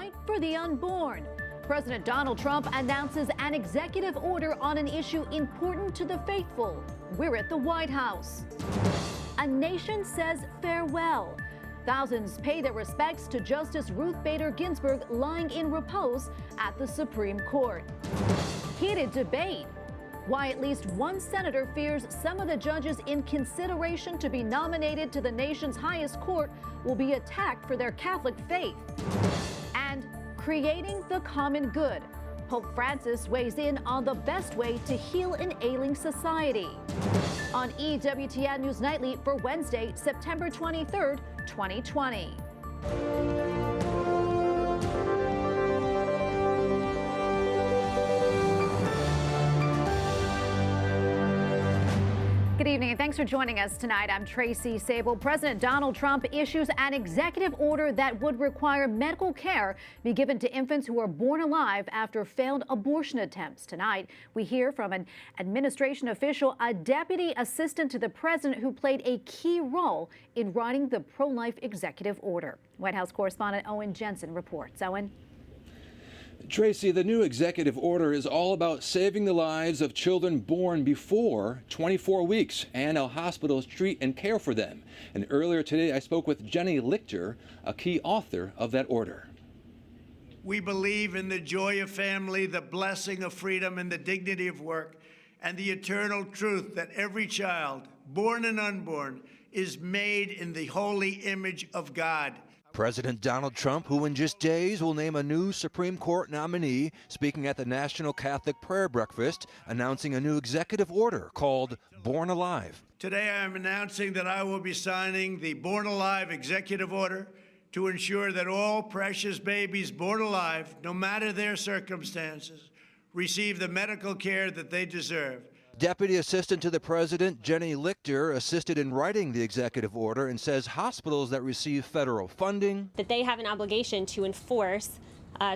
fight for the unborn. President Donald Trump announces an executive order on an issue important to the faithful. We're at the White House. A nation says farewell. Thousands pay their respects to Justice Ruth Bader Ginsburg lying in repose at the Supreme Court. Heated debate. Why at least one senator fears some of the judges in consideration to be nominated to the nation's highest court will be attacked for their Catholic faith. And creating the common good. Pope Francis weighs in on the best way to heal an ailing society. On EWTN News Nightly for Wednesday, September 23rd, 2020. Good evening and thanks for joining us tonight. I'm Tracy Sable. President Donald Trump issues an executive order that would require medical care be given to infants who are born alive after failed abortion attempts. Tonight, we hear from an administration official, a deputy assistant to the president who played a key role in writing the pro-life executive order. White House correspondent Owen Jensen reports. Owen. Tracy, the new executive order is all about saving the lives of children born before 24 weeks and how hospitals treat and care for them. And earlier today, I spoke with Jeanne Lichter, a key author of that order. We believe in the joy of family, the blessing of freedom, and the dignity of work, and the eternal truth that every child, born and unborn, is made in the holy image of God. President Donald Trump, who in just days will name a new Supreme Court nominee, speaking at the National Catholic Prayer Breakfast, announcing a new executive order called Born Alive. Today I am announcing that I will be signing the Born Alive executive order to ensure that all precious babies born alive, no matter their circumstances, receive the medical care that they deserve. Deputy Assistant to the President, Jeanne Lichter, assisted in writing the executive order and says hospitals that receive federal funding, that they have an obligation to enforce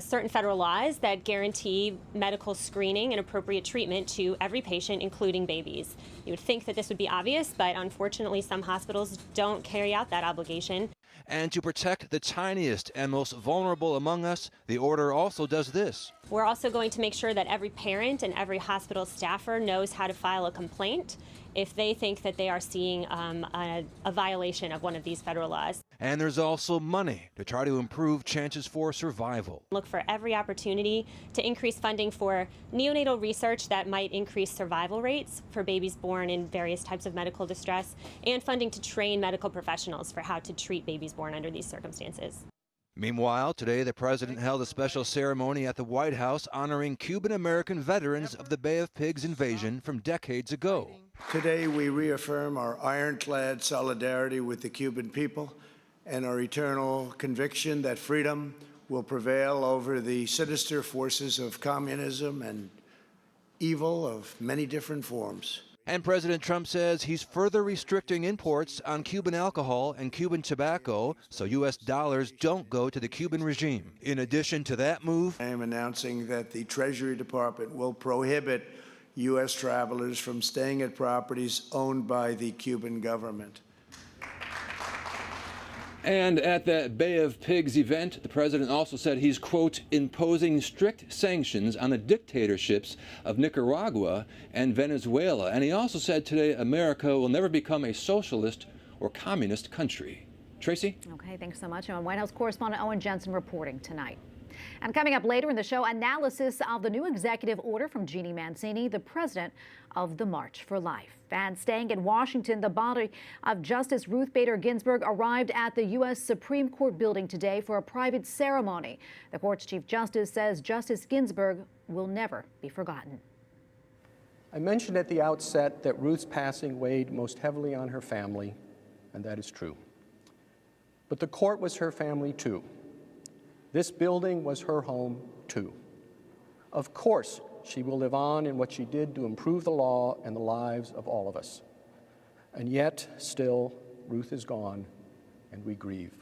certain federal laws that guarantee medical screening and appropriate treatment to every patient, including babies. You would think that this would be obvious, but unfortunately some hospitals don't carry out that obligation. And to protect the tiniest and most vulnerable among us, the order also does this. We're also going to make sure that every parent and every hospital staffer knows how to file a complaint if they think that they are seeing a violation of one of these federal laws. And there's also money to try to improve chances for survival. Look for every opportunity to increase funding for neonatal research that might increase survival rates for babies born in various types of medical distress, and funding to train medical professionals for how to treat babies born under these circumstances. Meanwhile, today the president held a special ceremony at the White House honoring Cuban-American veterans of the Bay of Pigs invasion from decades ago. Today we reaffirm our ironclad solidarity with the Cuban people and our eternal conviction that freedom will prevail over the sinister forces of communism and evil of many different forms. And President Trump says he's further restricting imports on Cuban alcohol and Cuban tobacco so U.S. dollars don't go to the Cuban regime. In addition to that move, I am announcing that the Treasury Department will prohibit U.S. travelers from staying at properties owned by the Cuban government. And at that Bay of Pigs event, the president also said he's, quote, imposing strict sanctions on the dictatorships of Nicaragua and Venezuela. And he also said today America will never become a socialist or communist country. Tracy? Okay, thanks so much. White House correspondent Owen Jensen reporting tonight. And coming up later in the show, analysis of the new executive order from Jeanne Mancini, the president of the March for Life. And staying in Washington, the body of Justice Ruth Bader Ginsburg arrived at the U.S. Supreme Court building today for a private ceremony. The court's Chief Justice says Justice Ginsburg will never be forgotten. I mentioned at the outset that Ruth's passing weighed most heavily on her family, and that is true. But the court was her family, too. This building was her home, too. Of course, she will live on in what she did to improve the law and the lives of all of us. And yet, still, Ruth is gone, and we grieve.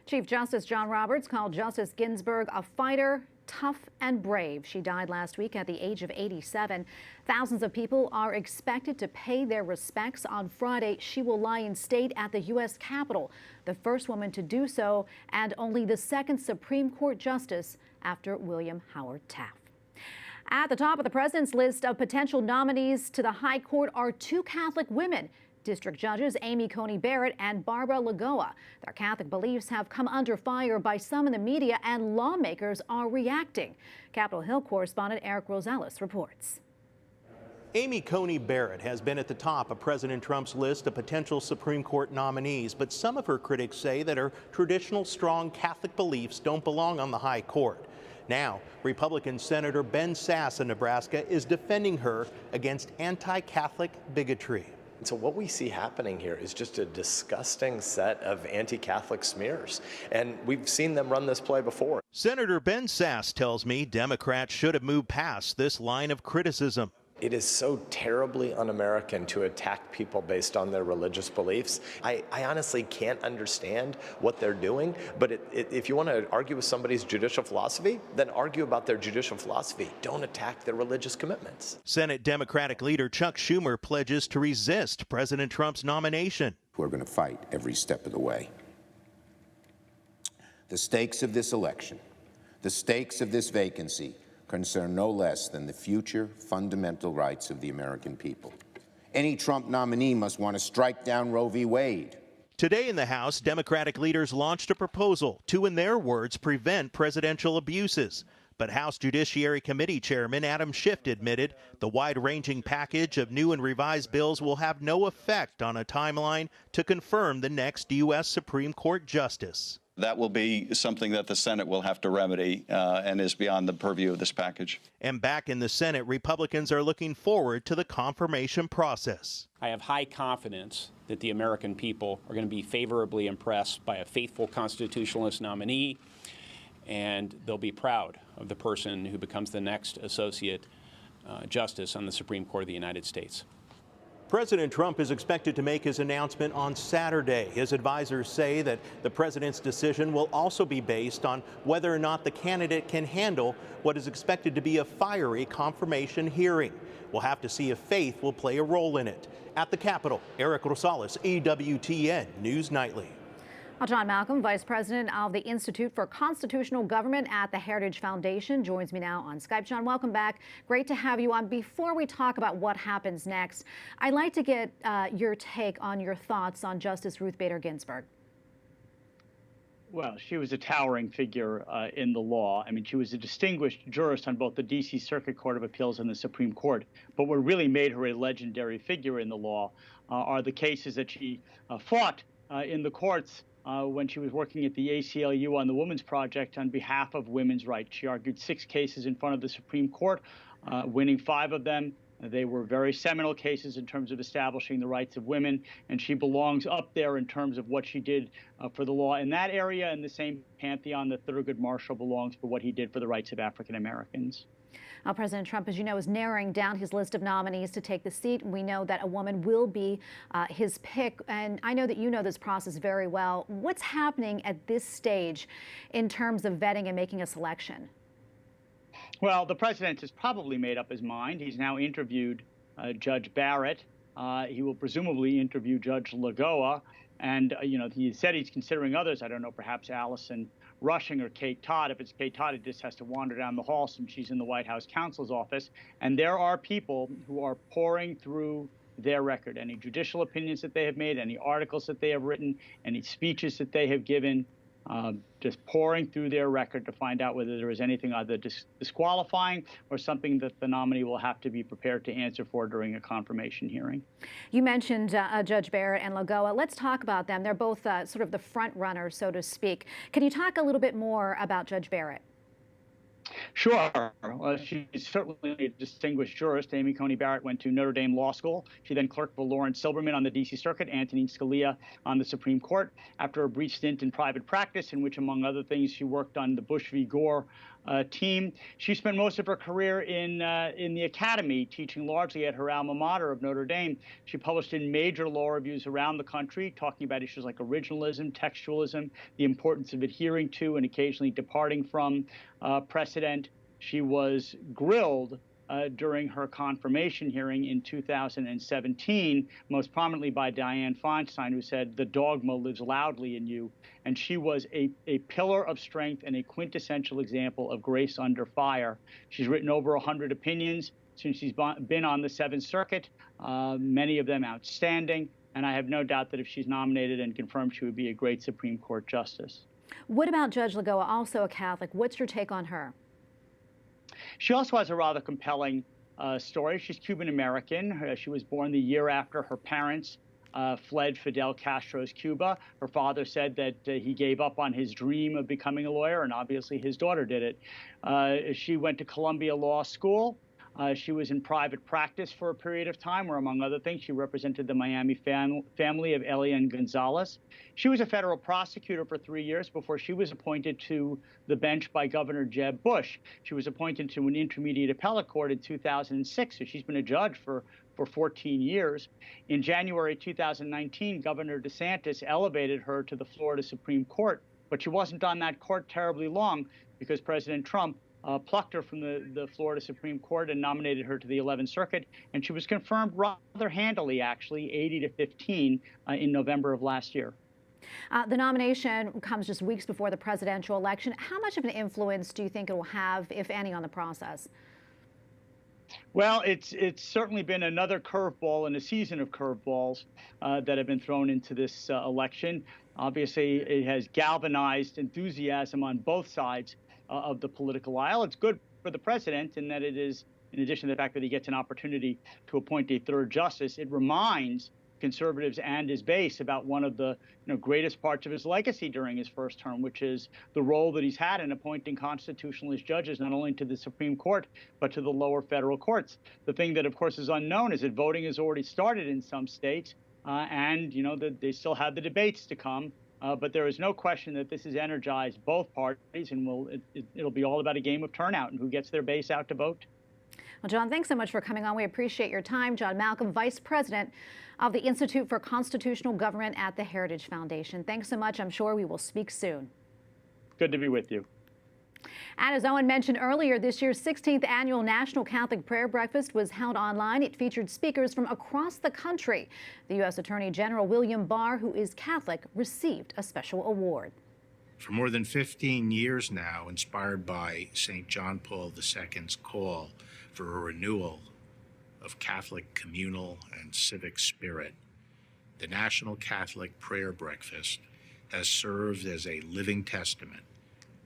Chief Justice John Roberts called Justice Ginsburg a fighter, tough and brave. She died last week at the age of 87. Thousands of people are expected to pay their respects on Friday. She will lie in state at the U.S. Capitol, the first woman to do so and only the second Supreme Court justice after William Howard Taft. At the top of the president's list of potential nominees to the High Court are two Catholic women, District Judges Amy Coney Barrett and Barbara Lagoa. Their Catholic beliefs have come under fire by some in the media, and lawmakers are reacting. Capitol Hill correspondent Eric Rosales reports. Amy Coney Barrett has been at the top of President Trump's list of potential Supreme Court nominees, but some of her critics say that her traditional strong Catholic beliefs don't belong on the High Court. Now, Republican Senator Ben Sasse of Nebraska is defending her against anti-Catholic bigotry. So what we see happening here is just a disgusting set of anti-Catholic smears, and we've seen them run this play before. Senator Ben Sasse tells me Democrats should have moved past this line of criticism. It is so terribly un-American to attack people based on their religious beliefs. I honestly can't understand what they're doing, but if you want to argue with somebody's judicial philosophy, then argue about their judicial philosophy. Don't attack their religious commitments. Senate Democratic leader Chuck Schumer pledges to resist President Trump's nomination. We're going to fight every step of the way. The stakes of this election, the stakes of this vacancy, concern no less than the future fundamental rights of the American people. Any Trump nominee must want to strike down Roe v. Wade. Today in the House, Democratic leaders launched a proposal to, in their words, prevent presidential abuses. But House Judiciary Committee Chairman Adam Schiff admitted the wide-ranging package of new and revised bills will have no effect on a timeline to confirm the next U.S. Supreme Court justice. That will be something that the Senate will have to remedy and is beyond the purview of this package. And back in the Senate, Republicans are looking forward to the confirmation process. I have high confidence that the American people are going to be favorably impressed by a faithful constitutionalist nominee, and they'll be proud of the person who becomes the next associate justice on the Supreme Court of the United States. President Trump is expected to make his announcement on Saturday. His advisors say that the president's decision will also be based on whether or not the candidate can handle what is expected to be a fiery confirmation hearing. We'll have to see if faith will play a role in it. At the Capitol, Eric Rosales, EWTN News Nightly. Well, John Malcolm, Vice President of the Institute for Constitutional Government at the Heritage Foundation, joins me now on Skype. John, welcome back. Great to have you on. Before we talk about what happens next, I'd like to get your take on your thoughts on Justice Ruth Bader Ginsburg. Well, she was a towering figure in the law. I mean, she was a distinguished jurist on both the D.C. Circuit Court of Appeals and the Supreme Court. But what really made her a legendary figure in the law are the cases that she fought in the courts when she was working at the ACLU on the Women's Project on behalf of women's rights. She argued 6 cases in front of the Supreme Court, winning 5 of them. They were very seminal cases in terms of establishing the rights of women, and she belongs up there in terms of what she did for the law in that area, in the same pantheon that Thurgood Marshall belongs for what he did for the rights of African Americans. President Trump, as you know, is narrowing down his list of nominees to take the seat. We know that a woman will be his pick, and I know that you know this process very well. What's happening at this stage in terms of vetting and making a selection? Well, the president has probably made up his mind. He's now interviewed Judge Barrett. He will presumably interview Judge Lagoa. And, he said he's considering others. I don't know, perhaps Allison Rushing or Kate Todd. If it's Kate Todd, he just has to wander down the hall since she's in the White House counsel's office. And there are people who are pouring through their record, any judicial opinions that they have made, any articles that they have written, any speeches that they have given, just pouring through their record to find out whether there is anything either disqualifying or something that the nominee will have to be prepared to answer for during a confirmation hearing. You mentioned Judge Barrett and Lagoa. Let's talk about them. They're both sort of the front runners, so to speak. Can you talk a little bit more about Judge Barrett? Sure. She's certainly a distinguished jurist. Amy Coney Barrett went to Notre Dame Law School. She then clerked for Lawrence Silberman on the D.C. Circuit, Antonin Scalia on the Supreme Court. After a brief stint in private practice, in which, among other things, she worked on the Bush v. Gore team, she spent most of her career in the academy, teaching largely at her alma mater of Notre Dame. She published in major law reviews around the country, talking about issues like originalism, textualism, the importance of adhering to and occasionally departing from precedent. She was grilled during her confirmation hearing in 2017, most prominently by Dianne Feinstein, who said, "The dogma lives loudly in you." And she was a pillar of strength and a quintessential example of grace under fire. She's written over 100 opinions since she's been on the Seventh Circuit, many of them outstanding. And I have no doubt that if she's nominated and confirmed, she would be a great Supreme Court justice. What about Judge Lagoa, also a Catholic? What's your take on her? She also has a rather compelling story. She's Cuban-American. She was born the year after her parents fled Fidel Castro's Cuba. Her father said that he gave up on his dream of becoming a lawyer, and obviously his daughter did it. She went to Columbia Law School. She was in private practice for a period of time where, among other things, she represented the Miami family of Elian Gonzalez. She was a federal prosecutor for 3 years before she was appointed to the bench by Governor Jeb Bush. She was appointed to an intermediate appellate court in 2006, so she's been a judge for 14 years. In January 2019, Governor DeSantis elevated her to the Florida Supreme Court, but she wasn't on that court terribly long because President Trump plucked her from the Florida Supreme Court and nominated her to the 11th Circuit, and she was confirmed rather handily, actually, 80-15 in November of last year. The nomination comes just weeks before the presidential election. How much of an influence do you think it will have, if any, on the process? Well, it's certainly been another curveball in a season of curveballs that have been thrown into this election. Obviously, it has galvanized enthusiasm on both sides of the political aisle. It's good for the president in that it is, in addition to the fact that he gets an opportunity to appoint a third justice, it reminds conservatives and his base about one of the greatest parts of his legacy during his first term, which is the role that he's had in appointing constitutionalist judges, not only to the Supreme Court, but to the lower federal courts. The thing that, of course, is unknown is that voting has already started in some states, and that they still have the debates to come. But there is no question that this has energized both parties, and it'll be all about a game of turnout and who gets their base out to vote. Well, John, thanks so much for coming on. We appreciate your time. John Malcolm, Vice President of the Institute for Constitutional Government at the Heritage Foundation. Thanks so much. I'm sure we will speak soon. Good to be with you. And as Owen mentioned earlier, this year's 16th annual National Catholic Prayer Breakfast was held online. It featured speakers from across the country. The U.S. Attorney General William Barr, who is Catholic, received a special award. For more than 15 years now, inspired by St. John Paul II's call for a renewal of Catholic communal and civic spirit, the National Catholic Prayer Breakfast has served as a living testament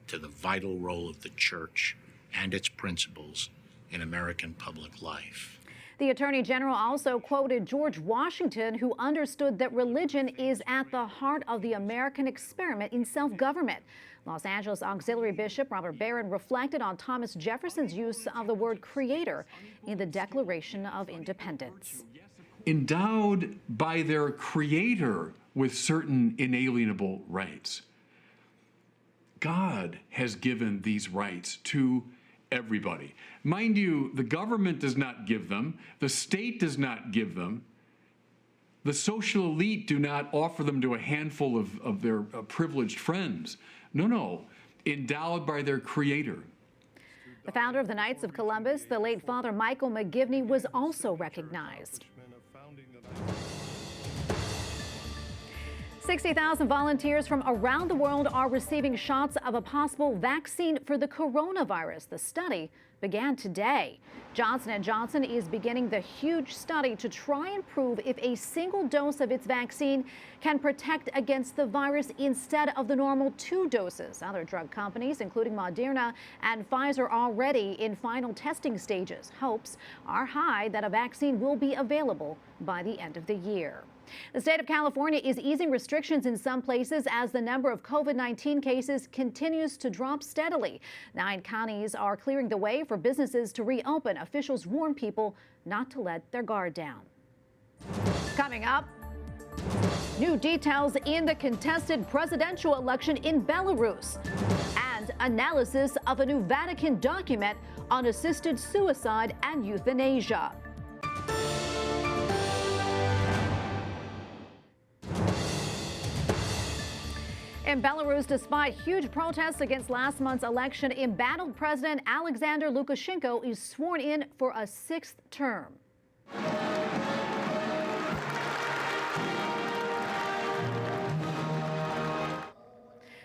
to the vital role of the Church and its principles in American public life. The Attorney General also quoted George Washington, who understood that religion is at the heart of the American experiment in self-government. Los Angeles Auxiliary Bishop Robert Barrett reflected on Thomas Jefferson's use of the word creator in the Declaration of Independence. Endowed by their creator with certain inalienable rights, God has given these rights to everybody. Mind you, the government does not give them, the state does not give them, the social elite do not offer them to a handful of their privileged friends. No, endowed by their creator. The founder of the Knights of Columbus, the late Father Michael McGivney, was also recognized. 60,000 volunteers from around the world are receiving shots of a possible vaccine for the coronavirus. The study began today. Johnson & Johnson is beginning the huge study to try and prove if a single dose of its vaccine can protect against the virus instead of the normal 2 doses. Other drug companies, including Moderna and Pfizer, are already in final testing stages. Hopes are high that a vaccine will be available by the end of the year. The state of California is easing restrictions in some places as the number of COVID-19 cases continues to drop steadily. 9 counties are clearing the way for businesses to reopen. Officials warn people not to let their guard down. Coming up, new details in the contested presidential election in Belarus, and analysis of a new Vatican document on assisted suicide and euthanasia. In Belarus, despite huge protests against last month's election, embattled President Alexander Lukashenko is sworn in for a 6th term.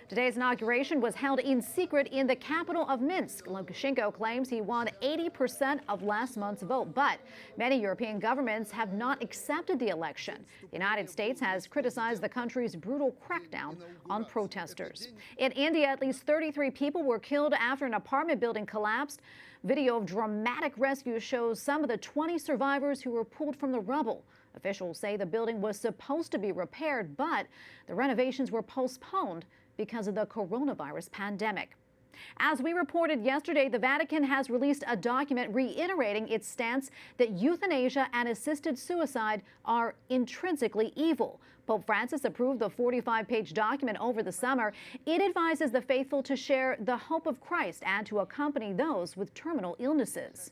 Today's inauguration was held in secret in the capital of Minsk. Lukashenko claims he won 80% of last month's vote, but many European governments have not accepted the election. The United States has criticized the country's brutal crackdown on protesters. In India, at least 33 people were killed after an apartment building collapsed. Video of dramatic rescue shows some of the 20 survivors who were pulled from the rubble. Officials say the building was supposed to be repaired, but the renovations were postponed because of the coronavirus pandemic. As we reported yesterday, the Vatican has released a document reiterating its stance that euthanasia and assisted suicide are intrinsically evil. Pope Francis approved the 45-page document over the summer. It advises the faithful to share the hope of Christ and to accompany those with terminal illnesses.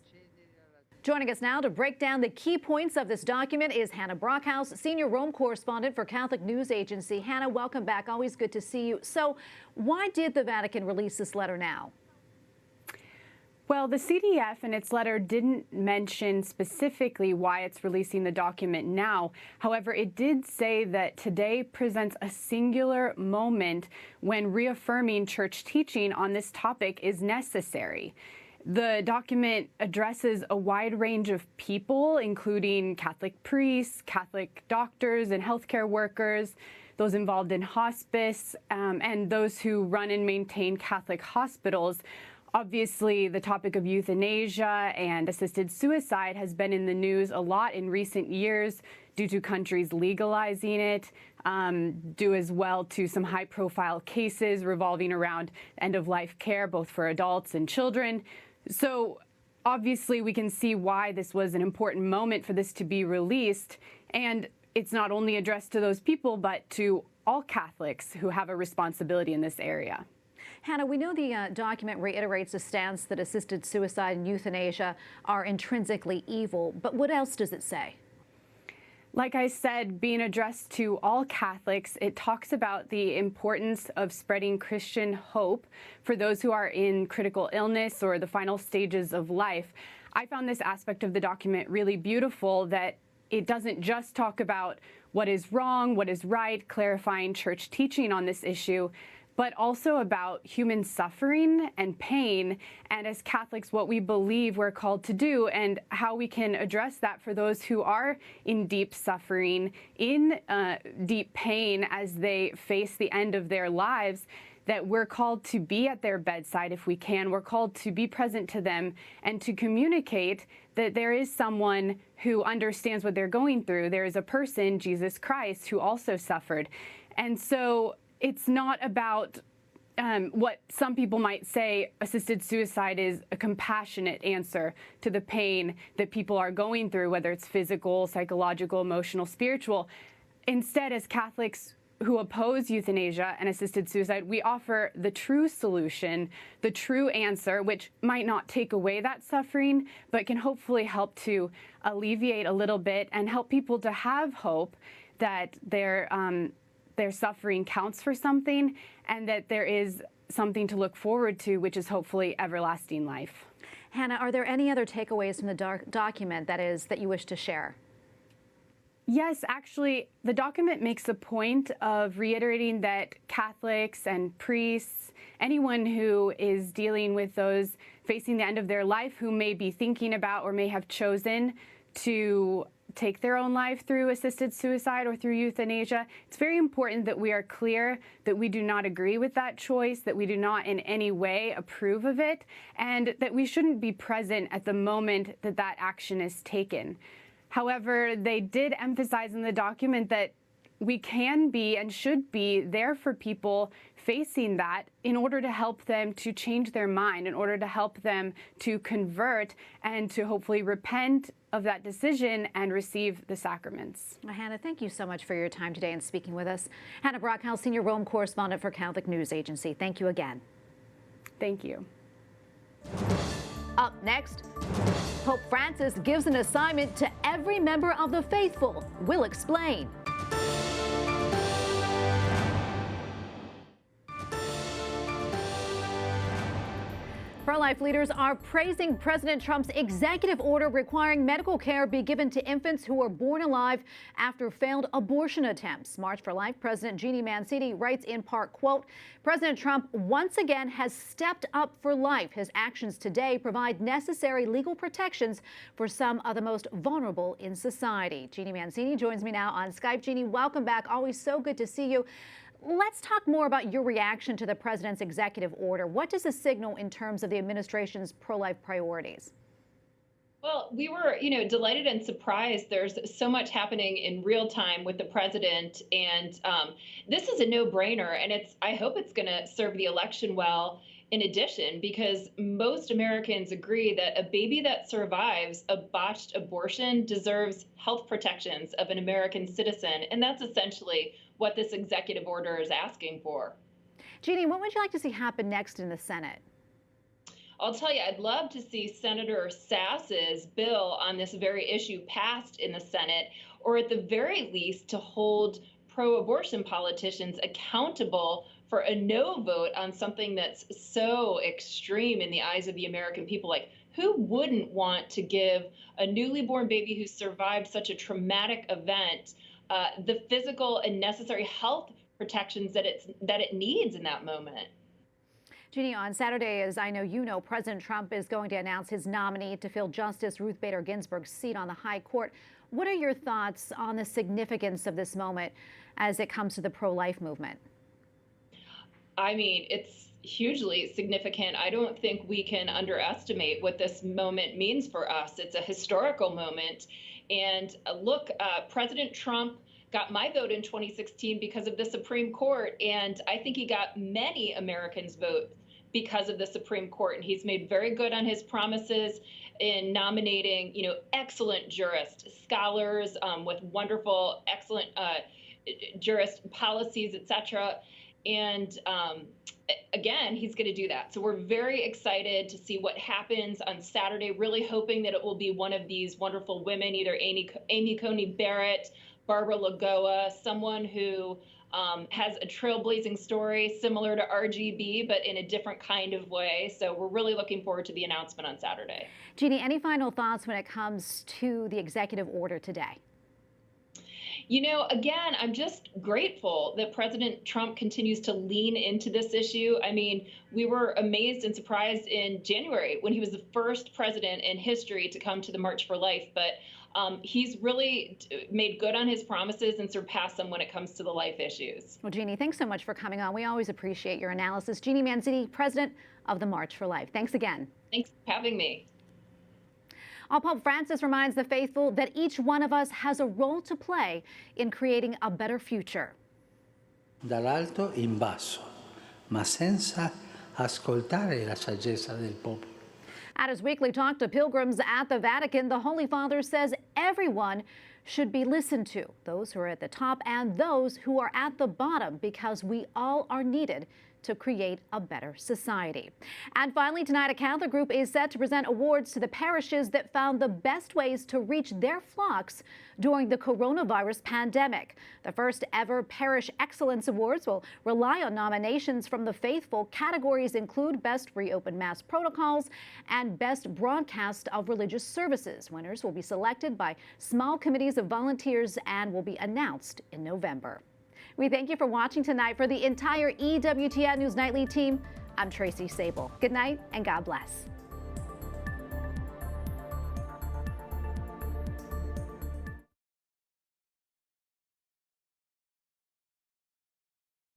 Joining us now to break down the key points of this document is Hannah Brockhouse, senior Rome correspondent for Catholic News Agency. Hannah, welcome back. Always good to see you. So why did the Vatican release this letter now? Well, the CDF in its letter didn't mention specifically why it's releasing the document now. However, it did say that today presents a singular moment when reaffirming church teaching on this topic is necessary. The document addresses a wide range of people, including Catholic priests, Catholic doctors and healthcare workers, those involved in hospice, and those who run and maintain Catholic hospitals. Obviously, the topic of euthanasia and assisted suicide has been in the news a lot in recent years due to countries legalizing it, due as well to some high-profile cases revolving around end-of-life care, both for adults and children. So obviously we can see why this was an important moment for this to be released. And it's not only addressed to those people, but to all Catholics who have a responsibility in this area. Hannah, we know the document reiterates the stance that assisted suicide and euthanasia are intrinsically evil. But what else does it say? Like I said, being addressed to all Catholics, it talks about the importance of spreading Christian hope for those who are in critical illness or the final stages of life. I found this aspect of the document really beautiful, that it doesn't just talk about what is wrong, what is right, clarifying church teaching on this issue, but also about human suffering and pain, and as Catholics, what we believe we're called to do and how we can address that for those who are in deep suffering, in deep pain as they face the end of their lives, that we're called to be at their bedside if we can. We're called to be present to them and to communicate that there is someone who understands what they're going through. There is a person, Jesus Christ, who also suffered. And so it's not about what some people might say assisted suicide is a compassionate answer to the pain that people are going through, whether it's physical, psychological, emotional, spiritual. Instead, as Catholics who oppose euthanasia and assisted suicide, we offer the true solution, the true answer, which might not take away that suffering, but can hopefully help to alleviate a little bit and help people to have hope that their suffering counts for something, and that there is something to look forward to, which is hopefully everlasting life. Hannah, are there any other takeaways from the document that you wish to share? Yes, actually, the document makes a point of reiterating that Catholics and priests, anyone who is dealing with those facing the end of their life, who may be thinking about or may have chosen to take their own life through assisted suicide or through euthanasia, it's very important that we are clear that we do not agree with that choice, that we do not in any way approve of it, and that we shouldn't be present at the moment that that action is taken. However, they did emphasize in the document that we can be and should be there for people facing that in order to help them to change their mind, in order to help them to convert and to hopefully repent of that decision and receive the sacraments. Hannah, thank you so much for your time today and speaking with us. Hannah Brockhouse, Senior Rome Correspondent for Catholic News Agency. Thank you again. Thank you. Up next, Pope Francis gives an assignment to every member of the faithful. We'll explain. Pro-life leaders are praising President Trump's executive order requiring medical care be given to infants who are born alive after failed abortion attempts. March for Life President Jeanne Mancini writes in part, quote, President Trump once again has stepped up for life. His actions today provide necessary legal protections for some of the most vulnerable in society. Jeanne Mancini joins me now on Skype. Jeanne, welcome back. Always so good to see you. Let's talk more about your reaction to the president's executive order. What does this signal in terms of the administration's pro-life priorities? Well, we were, delighted and surprised. There's so much happening in real time with the president, and this is a no-brainer. And I hope it's going to serve the election well. In addition, because most Americans agree that a baby that survives a botched abortion deserves health protections of an American citizen, and that's essentially what this executive order is asking for. Jeanne, what would you like to see happen next in the Senate? I'll tell you, I'd love to see Senator Sass's bill on this very issue passed in the Senate, or at the very least to hold pro-abortion politicians accountable for a no vote on something that's so extreme in the eyes of the American people. Like, who wouldn't want to give a newly born baby who survived such a traumatic event the physical and necessary health protections that it needs in that moment? Jeanne, on Saturday, as I know you know, President Trump is going to announce his nominee to fill Justice Ruth Bader Ginsburg's seat on the High Court. What are your thoughts on the significance of this moment as it comes to the pro-life movement? I mean, it's hugely significant. I don't think we can underestimate what this moment means for us. It's a historical moment. And look, President Trump got my vote in 2016 because of the Supreme Court. And I think he got many Americans' vote because of the Supreme Court. And he's made very good on his promises in nominating, excellent jurists, scholars with wonderful, excellent jurist policies, et cetera. And again, he's going to do that. So we're very excited to see what happens on Saturday, really hoping that it will be one of these wonderful women, either Amy Coney Barrett, Barbara Lagoa, someone who has a trailblazing story similar to RGB, but in a different kind of way. So we're really looking forward to the announcement on Saturday. Jeanne, any final thoughts when it comes to the executive order today? Again, I'm just grateful that President Trump continues to lean into this issue. I mean, we were amazed and surprised in January when he was the first president in history to come to the March for Life. But he's really made good on his promises and surpassed them when it comes to the life issues. Well, Jeanne, thanks so much for coming on. We always appreciate your analysis. Jeanne Mancini, president of the March for Life. Thanks again. Thanks for having me. Pope Francis reminds the faithful that each one of us has a role to play in creating a better future. Dall'alto in basso, ma senza ascoltare la saggezza del popolo. At his weekly talk to pilgrims at the Vatican, the Holy Father says everyone should be listened to, those who are at the top and those who are at the bottom, because we all are needed to create a better society. And finally, tonight, a Catholic group is set to present awards to the parishes that found the best ways to reach their flocks during the coronavirus pandemic. The first ever Parish Excellence Awards will rely on nominations from the faithful. Categories include Best Reopened Mass Protocols and Best Broadcast of Religious Services. Winners will be selected by small committees of volunteers and will be announced in November. We thank you for watching tonight. For the entire EWTN News Nightly team, I'm Tracy Sable. Good night and God bless.